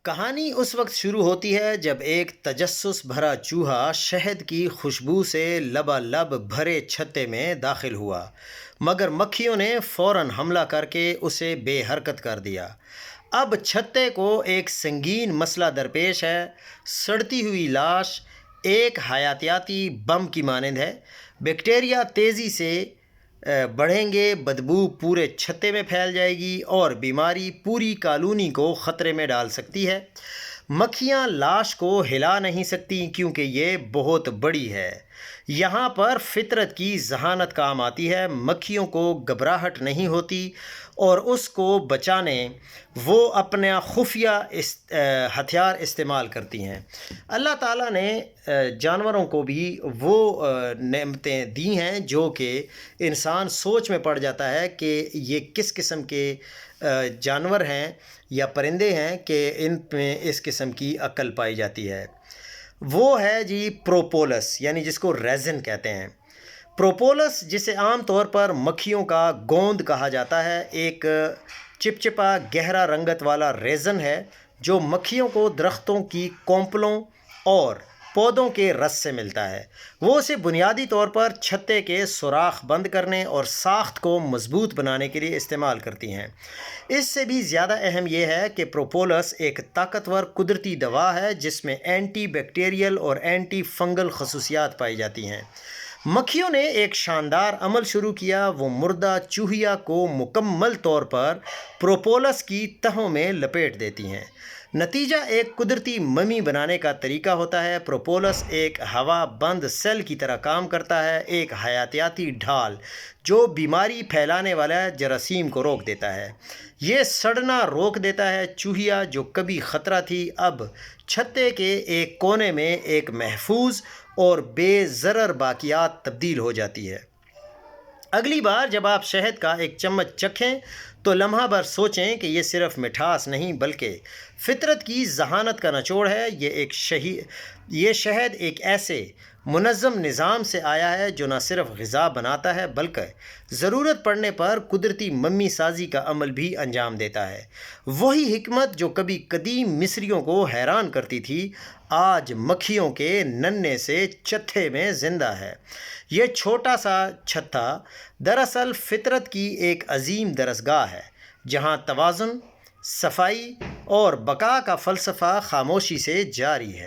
کہانی اس وقت شروع ہوتی ہے جب ایک تجسس بھرا چوہا شہد کی خوشبو سے لبالب بھرے چھتے میں داخل ہوا، مگر مکھیوں نے فوراً حملہ کر کے اسے بے حرکت کر دیا۔ اب چھتے کو ایک سنگین مسئلہ درپیش ہے۔ سڑتی ہوئی لاش ایک حیاتیاتی بم کی مانند ہے۔ بیکٹیریا تیزی سے بڑھیں گے، بدبو پورے چھتے میں پھیل جائے گی اور بیماری پوری کالونی کو خطرے میں ڈال سکتی ہے۔ مکھیاں لاش کو ہلا نہیں سکتی کیونکہ یہ بہت بڑی ہے۔ یہاں پر فطرت کی ذہانت کام آتی ہے۔ مکھیوں کو گھبراہٹ نہیں ہوتی اور اس کو بچانے وہ اپنا خفیہ ہتھیار استعمال کرتی ہیں۔ اللہ تعالیٰ نے جانوروں کو بھی وہ نعمتیں دی ہیں جو کہ انسان سوچ میں پڑ جاتا ہے کہ یہ کس قسم کے جانور ہیں یا پرندے ہیں کہ ان میں اس قسم کی عقل پائی جاتی ہے۔ وہ ہے جی پروپولس، یعنی جس کو ریزن کہتے ہیں۔ پروپولس، جسے عام طور پر مکھیوں کا گوند کہا جاتا ہے، ایک چپچپا گہرا رنگت والا ریزن ہے جو مکھیوں کو درختوں کی کونپلوں اور پودوں کے رس سے ملتا ہے۔ وہ اسے بنیادی طور پر چھتے کے سوراخ بند کرنے اور ساخت کو مضبوط بنانے کے لیے استعمال کرتی ہیں۔ اس سے بھی زیادہ اہم یہ ہے کہ پروپولس ایک طاقتور قدرتی دوا ہے جس میں اینٹی بیکٹیریل اور اینٹی فنگل خصوصیات پائی جاتی ہیں۔ مکھیوں نے ایک شاندار عمل شروع کیا۔ وہ مردہ چوہیا کو مکمل طور پر پروپولس کی تہوں میں لپیٹ دیتی ہیں۔ نتیجہ ایک قدرتی ممی بنانے کا طریقہ ہوتا ہے۔ پروپولس ایک ہوا بند سیل کی طرح کام کرتا ہے، ایک حیاتیاتی ڈھال جو بیماری پھیلانے والا جراثیم کو روک دیتا ہے۔ یہ سڑنا روک دیتا ہے۔ چوہیا جو کبھی خطرہ تھی اب چھتے کے ایک کونے میں ایک محفوظ اور بے ضرر باقیات تبدیل ہو جاتی ہے۔ اگلی بار جب آپ شہد کا ایک چمچ چکھیں تو لمحہ بھر سوچیں کہ یہ صرف مٹھاس نہیں بلکہ فطرت کی ذہانت کا نچوڑ ہے۔ یہ شہد ایک ایسے منظم نظام سے آیا ہے جو نہ صرف غذا بناتا ہے بلکہ ضرورت پڑنے پر قدرتی ممی سازی کا عمل بھی انجام دیتا ہے۔ وہی حکمت جو کبھی قدیم مصریوں کو حیران کرتی تھی آج مکھیوں کے ننھے سے چھتے میں زندہ ہے۔ یہ چھوٹا سا چھتا دراصل فطرت کی ایک عظیم درسگاہ ہے جہاں توازن، صفائی اور بقا کا فلسفہ خاموشی سے جاری ہے۔